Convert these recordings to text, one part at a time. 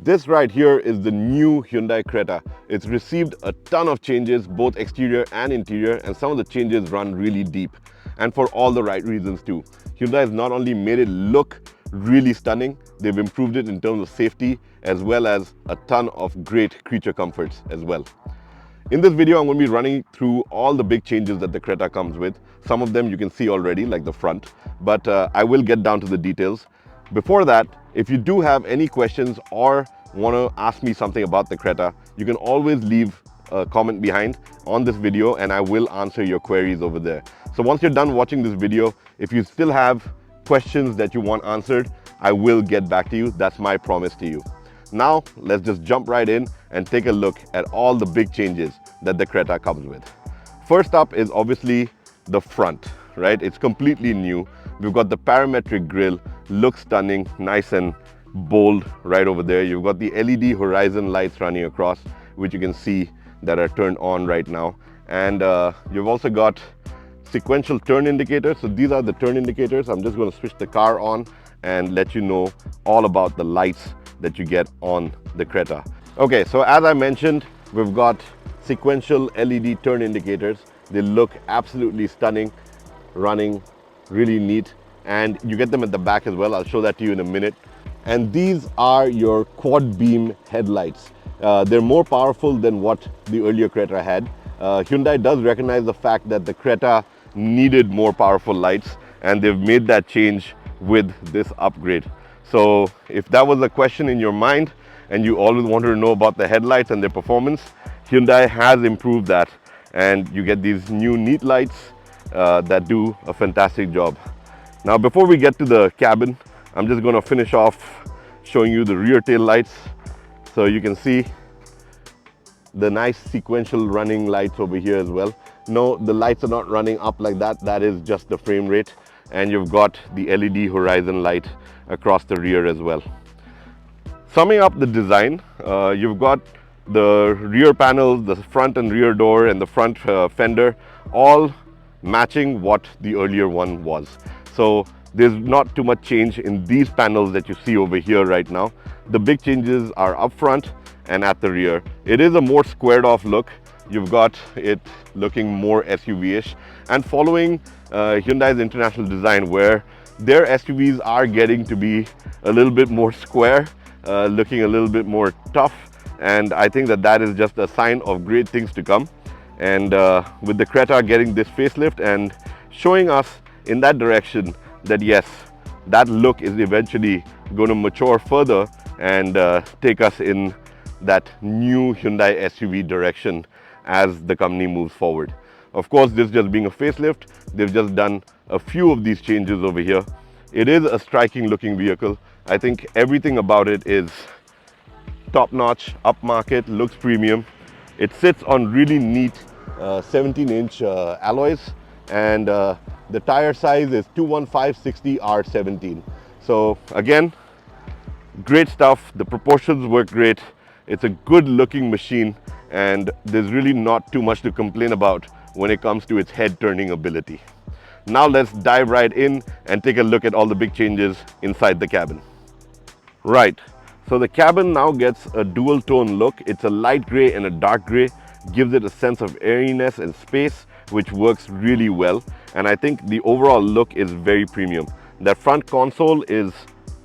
This right here is the new Hyundai Creta. It's received a ton of changes, both exterior and interior, and some of the changes run really deep, and for all the right reasons too. Hyundai has not only made it look really stunning, they've improved it in terms of safety as well as a ton of great creature comforts as well. In this video, I'm going to be running through all the big changes that the Creta comes with. Some of them you can see already, like the front, but I will get down to the details. Before that, if you do have any questions or want to ask me something about the Creta, you can always leave a comment behind on this video and I will answer your queries over there. So once you're done watching this video, if you still have questions that you want answered, I will get back to you. That's my promise to you. Now, let's just jump right in and take a look at all the big changes that the Creta comes with. First up is obviously the front, right? It's completely new. We've got the parametric grille, looks stunning, nice and bold right over there. You've got the LED horizon lights running across, which you can see that are turned on right now. And you've also got sequential turn indicators. So these are the turn indicators. I'm just going to switch the car on and let you know all about the lights that you get on the Creta. Okay, so as I mentioned, we've got sequential LED turn indicators. They look absolutely stunning, running really neat, and you get them at the back as well. I'll show that to you in a minute. And these are your quad beam headlights. They're more powerful than what the earlier Creta had. Hyundai does recognize the fact that the Creta needed more powerful lights, and they've made that change with this upgrade. So if that was a question in your mind and you always wanted to know about the headlights and their performance, Hyundai has improved that, and you get these new neat lights that do a fantastic job. Now, before we get to the cabin, I'm just going to finish off showing you the rear tail lights. So you can see the nice sequential running lights over here as well. No, the lights are not running up like that. That is just the frame rate. And you've got the LED horizon light across the rear as well. Summing up the design, you've got the rear panels, the front and rear door, and the front fender, all matching what the earlier one was. So there's not too much change in these panels that you see over here right now. The big changes are up front and at the rear. It is a more squared off look. You've got it looking more SUV-ish and following Hyundai's international design, where their SUVs are getting to be a little bit more square, looking a little bit more tough. And I think that that is just a sign of great things to come. And with the Creta getting this facelift and showing us in that direction that yes, that look is eventually going to mature further and take us in that new Hyundai SUV direction as the company moves forward. Of course, this just being a facelift, they've just done a few of these changes over here. It is a striking looking vehicle. I think everything about it is top-notch, upmarket, looks premium. It sits on really neat 17-inch alloys, and the tire size is 215/60 R17. So again, great stuff. The proportions work great. It's a good looking machine, and there's really not too much to complain about when it comes to its head turning ability. Now let's dive right in and take a look at all the big changes inside the cabin. Right, so the cabin now gets a dual tone look. It's a light gray and a dark gray, gives it a sense of airiness and space, which works really well. And I think the overall look is very premium. That front console is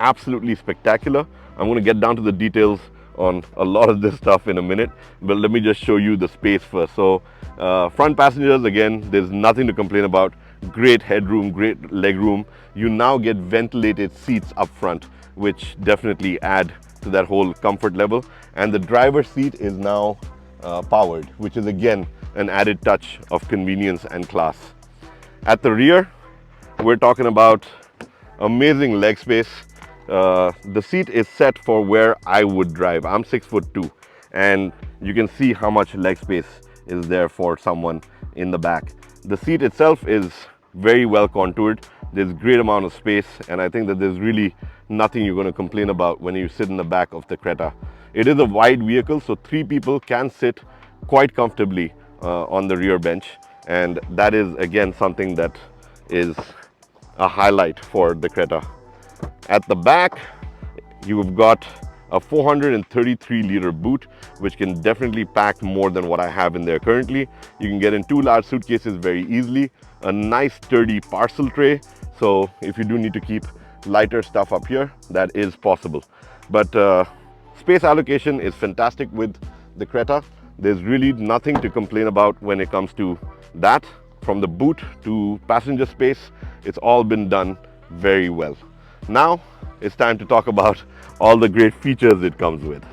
absolutely spectacular. I'm going to get down to the details on a lot of this stuff in a minute, but let me just show you the space first. So front passengers, again, there's nothing to complain about. Great headroom, great legroom. You now get ventilated seats up front, which definitely add to that whole comfort level. And the driver's seat is now powered, which is again an added touch of convenience and class. At the rear, we're talking about amazing leg space. The seat is set for where I would drive. I'm 6'2", and you can see how much leg space is there for someone in the back. The seat itself is very well contoured. There's great amount of space, and I think that there's really nothing you're going to complain about when you sit in the back of the Creta. It is a wide vehicle, so 3 people can sit quite comfortably on the rear bench, and that is again something that is a highlight for the Creta. At the back, you've got a 433-liter boot, which can definitely pack more than what I have in there currently. You can get in 2 large suitcases very easily, a nice sturdy parcel tray. So if you do need to keep lighter stuff up here, that is possible. But space allocation is fantastic with the Creta. There's really nothing to complain about when it comes to that. From the boot to passenger space, it's all been done very well. Now it's time to talk about all the great features it comes with.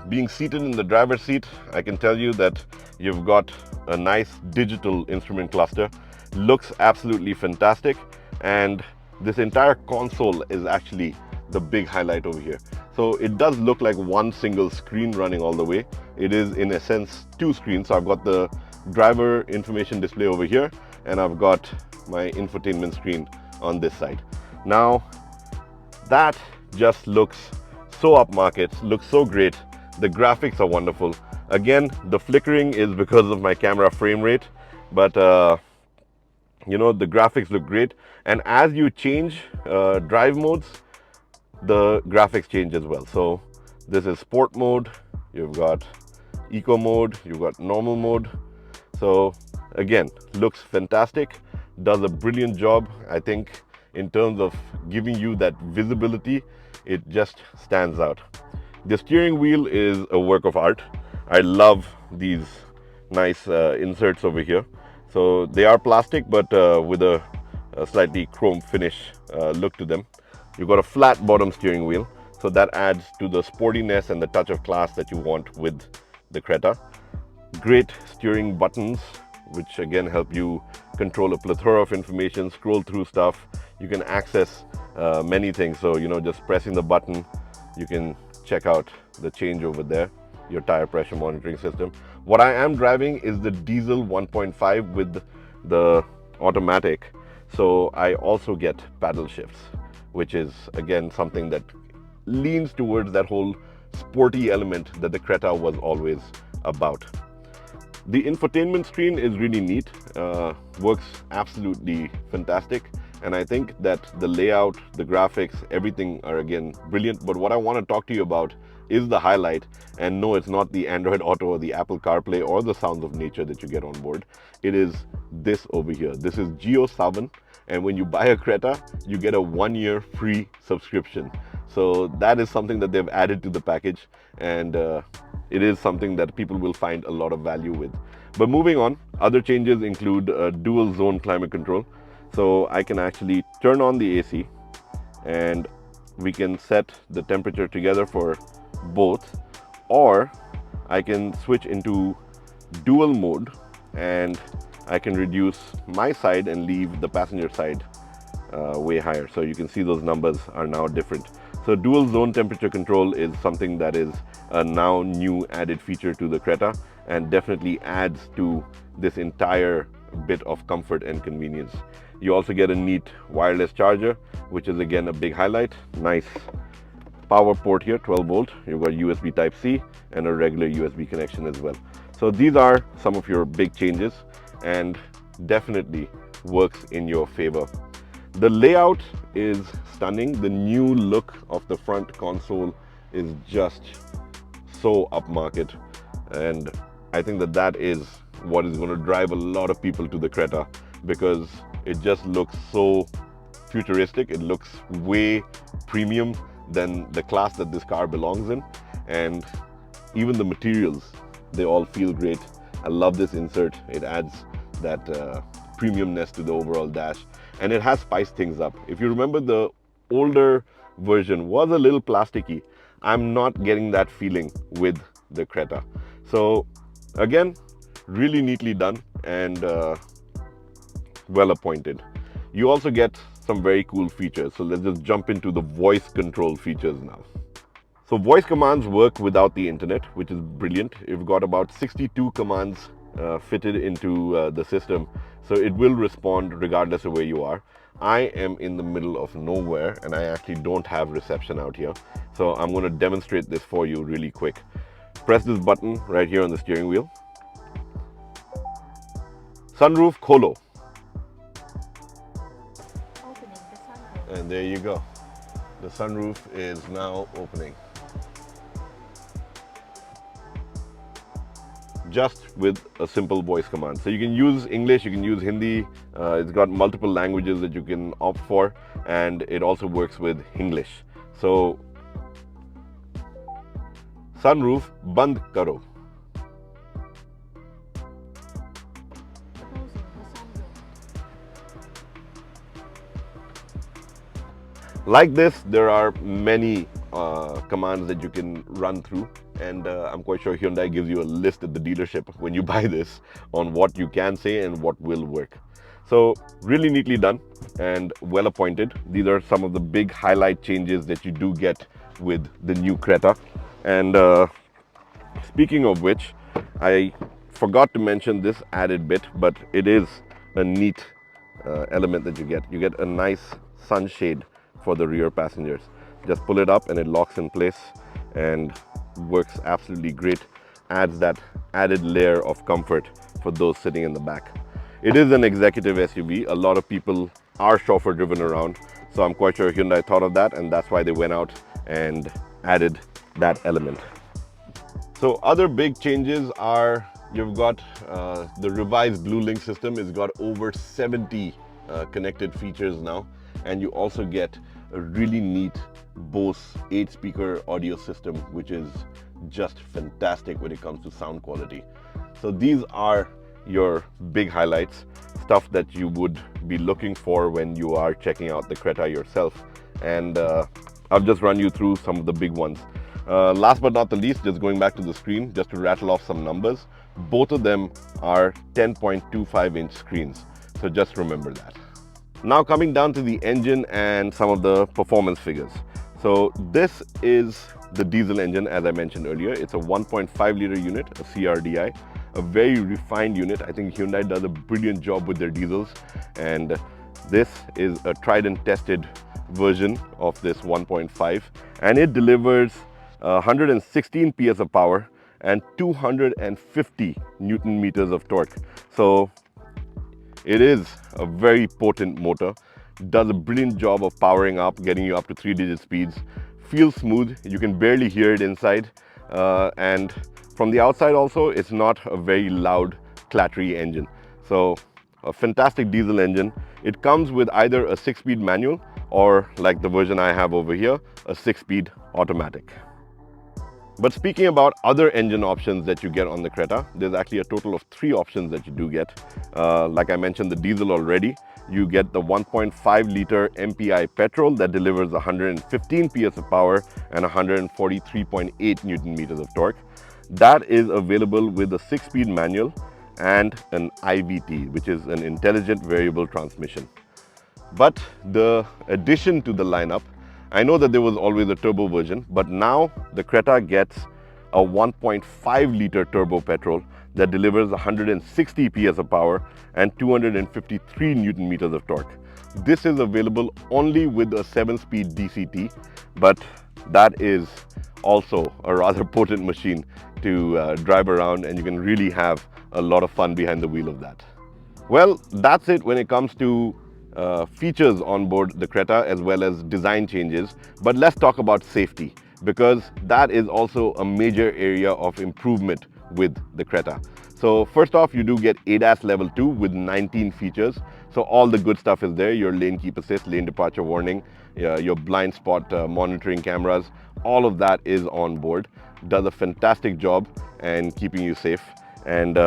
Being seated in the driver's seat, I can tell you that you've got a nice digital instrument cluster. Looks absolutely fantastic, and this entire console is actually the big highlight over here. So it does look like one single screen running all the way. It is in a sense 2 screens. So I've got the driver information display over here, and I've got my infotainment screen on this side. Now that just looks so upmarket, looks so great. The graphics are wonderful. Again, the flickering is because of my camera frame rate, but you know, the graphics look great. And as you change drive modes, the graphics change as well. So this is sport mode, you've got eco mode, you've got normal mode. So again, looks fantastic, does a brilliant job. I think in terms of giving you that visibility, it just stands out. The steering wheel is a work of art. I love these nice inserts over here. So they are plastic, but with a slightly chrome finish look to them. You've got a flat bottom steering wheel, so that adds to the sportiness and the touch of class that you want with the Creta. Great steering buttons, which again help you control a plethora of information, scroll through stuff. You can access many things. So, you know, just pressing the button, you can check out the change over there, your tire pressure monitoring system. What I am driving is the diesel 1.5 with the automatic. So I also get paddle shifts, which is again something that leans towards that whole sporty element that the Creta was always about. The infotainment screen is really neat, works absolutely fantastic. And I think that the layout, the graphics, everything are again brilliant. But what I want to talk to you about is the highlight. And no, it's not the Android Auto or the Apple CarPlay or the sounds of nature that you get on board. It is this over here. This is Geo 7. And when you buy a Creta, you get a 1-year free subscription. So that is something that they've added to the package. And it is something that people will find a lot of value with. But moving on, other changes include dual zone climate control. So I can actually turn on the AC and we can set the temperature together for both, or I can switch into dual mode and I can reduce my side and leave the passenger side way higher. So you can see those numbers are now different. So dual zone temperature control is something that is a now new added feature to the Creta and definitely adds to this entire bit of comfort and convenience. You also get a neat wireless charger, which is again a big highlight. Nice power port here, 12 volt. You've got USB Type-C and a regular USB connection as well. So these are some of your big changes and definitely works in your favor. The layout is stunning. The new look of the front console is just so upmarket, and I think that that is what is going to drive a lot of people to the Creta, because it just looks so futuristic. It looks way premium than the class that this car belongs in, and even the materials, they all feel great. I love this insert. It adds that premiumness to the overall dash, and it has spiced things up. If you remember, the older version was a little plasticky. I'm not getting that feeling with the Creta. So again, really neatly done and well appointed. You also get some very cool features. So let's just jump into the voice control features now. So voice commands work without the internet, which is brilliant. You've got about 62 commands fitted into the system, so it will respond regardless of where you are. I am in the middle of nowhere and I actually don't have reception out here, so I'm going to demonstrate this for you really quick. Press this button right here on the steering wheel. Sunroof Kholo. Opening the sunroof. And there you go. The sunroof is now opening. just with a simple voice command. So you can use English, you can use Hindi, it's got multiple languages that you can opt for, and it also works with English. So, sunroof band karo. Like this, there are many commands that you can run through, and I'm quite sure Hyundai gives you a list at the dealership when you buy this on what you can say and what will work. So really neatly done and well appointed. These are some of the big highlight changes that you do get with the new Creta. And speaking of which, I forgot to mention this added bit, but it is a neat element that you get. You get a nice sunshade for the rear passengers. Just pull it up and it locks in place and works absolutely great. Adds that added layer of comfort for those sitting in the back. It is an executive SUV. A lot of people are chauffeur driven around, so I'm quite sure Hyundai thought of that, and that's why they went out and added that element. So other big changes are you've got the revised Blue Link system. It's got over 70 connected features now, and you also get a really neat Bose 8-speaker audio system, which is just fantastic when it comes to sound quality. So these are your big highlights, stuff that you would be looking for when you are checking out the Creta yourself. And I'll just run you through some of the big ones. Last but not the least, just going back to the screen, just to rattle off some numbers. Both of them are 10.25-inch screens, so just remember that. Now coming down to the engine and some of the performance figures. So this is the diesel engine, as I mentioned earlier. It's a 1.5-liter unit, a CRDI, a very refined unit. I think Hyundai does a brilliant job with their diesels, and this is a tried and tested version of this 1.5, and it delivers 116 PS of power and 250 Newton meters of torque. So it is a very potent motor. Does a brilliant job of powering up, getting you up to 3-digit speeds. Feels smooth, you can barely hear it inside, and from the outside also, it's not a very loud, clattery engine. So a fantastic diesel engine. It comes with either a 6-speed manual or, like the version I have over here, a 6-speed automatic. But speaking about other engine options that you get on the Creta, there's actually a total of 3 options that you do get. Like I mentioned, the diesel already. You get the 1.5-liter MPI petrol that delivers 115 PS of power and 143.8 Newton meters of torque. That is available with a 6-speed manual and an IVT, which is an intelligent variable transmission. But the addition to the lineup, I know that there was always a turbo version, but now the Creta gets a 1.5-liter turbo petrol that delivers 160 PS of power and 253 Newton meters of torque. This is available only with a 7-speed DCT, but that is also a rather potent machine to drive around, and you can really have a lot of fun behind the wheel of that. Well, that's it when it comes to features on board the Creta as well as design changes. But let's talk about safety, because that is also a major area of improvement with the Creta. So first off, you do get ADAS level 2 with 19 features. So all the good stuff is there. Your lane keep assist, lane departure warning, your blind spot monitoring cameras, all of that is on board. Does a fantastic job and keeping you safe. And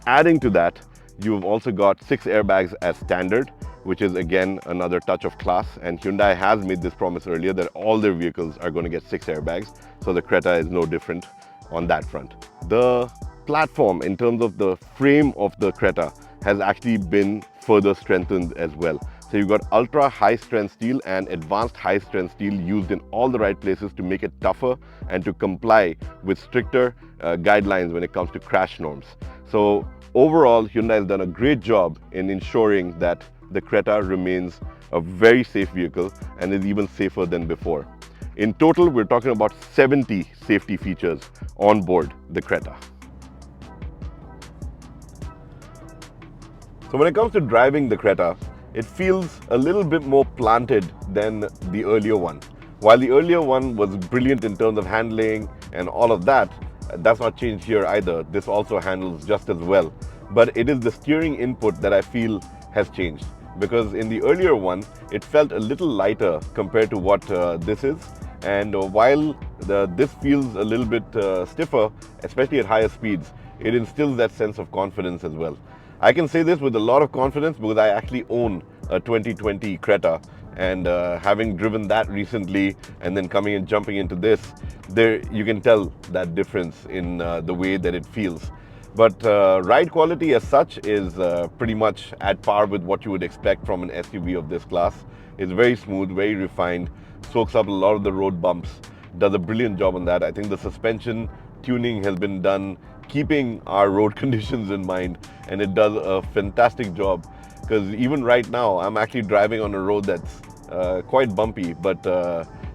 adding to that, you've also got 6 airbags as standard, which is again another touch of class. And Hyundai has made this promise earlier that all their vehicles are going to get 6 airbags. So the Creta is no different on that front. The platform in terms of the frame of the Creta has actually been further strengthened as well. So you've got ultra high strength steel and advanced high strength steel used in all the right places to make it tougher and to comply with stricter guidelines when it comes to crash norms. So overall, Hyundai has done a great job in ensuring that the Creta remains a very safe vehicle and is even safer than before. In total, we're talking about 70 safety features on board the Creta. So when it comes to driving the Creta, it feels a little bit more planted than the earlier one. While the earlier one was brilliant in terms of handling and all of that, That's not changed here either. This also handles just as well. But it is the steering input that I feel has changed, because in the earlier one, it felt a little lighter compared to what this is. And while this feels a little bit stiffer, especially at higher speeds, it instills that sense of confidence as well. I can say this with a lot of confidence because I actually own a 2020 Creta, and having driven that recently and then coming and jumping into this, there you can tell that difference in the way that it feels. But ride quality as such is pretty much at par with what you would expect from an SUV of this class. It's very smooth, very refined, soaks up a lot of the road bumps, does a brilliant job on that. I think the suspension tuning has been done keeping our road conditions in mind, and it does a fantastic job, because even right now I'm actually driving on a road that's quite bumpy, but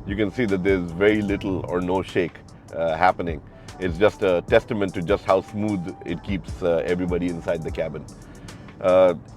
you can see that there's very little or no shake happening. It's just a testament to just how smooth it keeps everybody inside the cabin.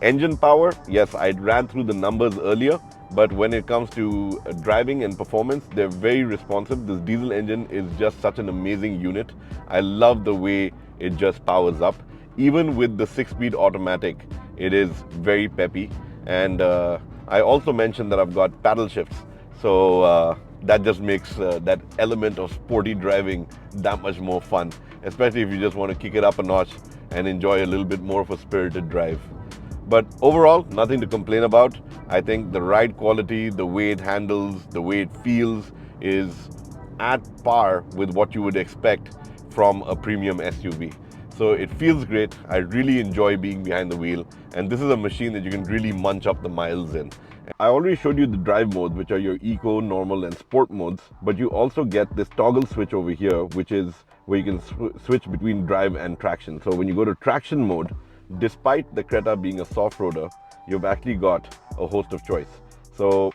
Engine power, yes, I ran through the numbers earlier, but when it comes to driving and performance, they're very responsive. This diesel engine is just such an amazing unit. I love the way it just powers up. Even with the 6-speed automatic, it is very peppy. And I also mentioned that I've got paddle shifts. So that just makes that element of sporty driving that much more fun, especially if you just want to kick it up a notch and enjoy a little bit more of a spirited drive. But overall, nothing to complain about. I think the ride quality, the way it handles, the way it feels is at par with what you would expect from a premium SUV. So it feels great. I really enjoy being behind the wheel, and this is a machine that you can really munch up the miles in. I already showed you the drive modes, which are your eco, normal and sport modes, but you also get this toggle switch over here, which is where you can switch between drive and traction. So when you go to traction mode, despite the Creta being a soft-roader, you've actually got a host of choice. So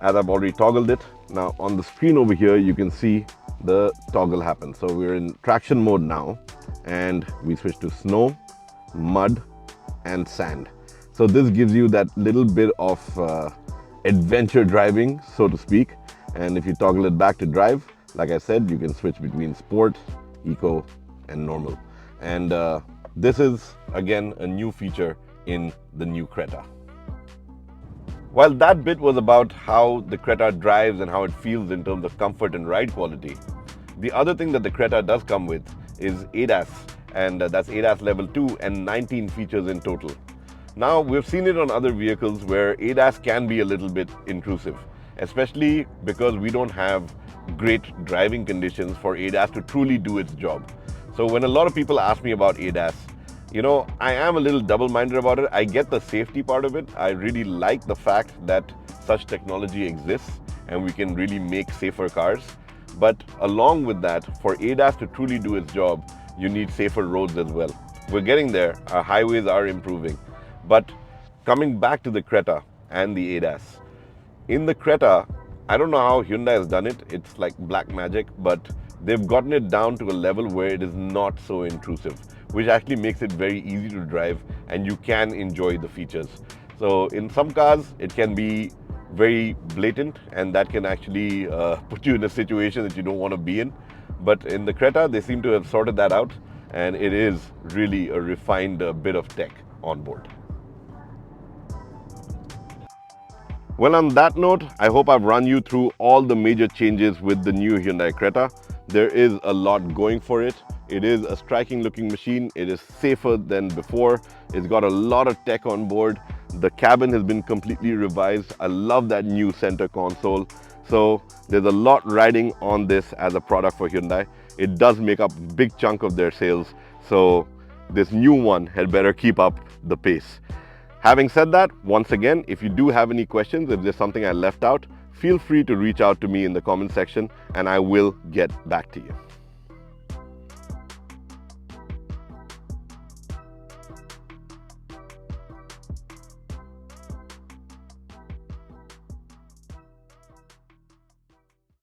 as I've already toggled it, now on the screen over here, you can see the toggle happen. So we're in traction mode now, and we switch to snow, mud and sand. So this gives you that little bit of adventure driving, so to speak. And if you toggle it back to drive, like I said, you can switch between sport, eco and normal. And this is again a new feature in the new Creta. While that bit was about how the Creta drives and how it feels in terms of comfort and ride quality, the other thing that the Creta does come with is ADAS, and that's ADAS level 2 and 19 features in total. Now, we've seen it on other vehicles where ADAS can be a little bit intrusive, especially because we don't have great driving conditions for ADAS to truly do its job. So when a lot of people ask me about ADAS, you know, I am a little double-minded about it. I get the safety part of it. I really like the fact that such technology exists and we can really make safer cars. But along with that, for ADAS to truly do its job, you need safer roads as well. We're getting there. Our highways are improving. But coming back to the Creta and the ADAS, in the Creta, I don't know how Hyundai has done it. It's like black magic, but they've gotten it down to a level where it is not so intrusive, which actually makes it very easy to drive and you can enjoy the features. So in some cars, it can be very blatant and that can actually put you in a situation that you don't want to be in. But in the Creta, they seem to have sorted that out, and it is really a refined bit of tech on board. Well, on that note, I hope I've run you through all the major changes with the new Hyundai Creta. There is a lot going for it. It is a striking looking machine. It is safer than before. It's got a lot of tech on board. The cabin has been completely revised. I love that new center console. So there's a lot riding on this as a product for Hyundai. It does make up a big chunk of their sales. So this new one had better keep up the pace. Having said that, once again, if you do have any questions, if there's something I left out, feel free to reach out to me in the comment section and I will get back to you.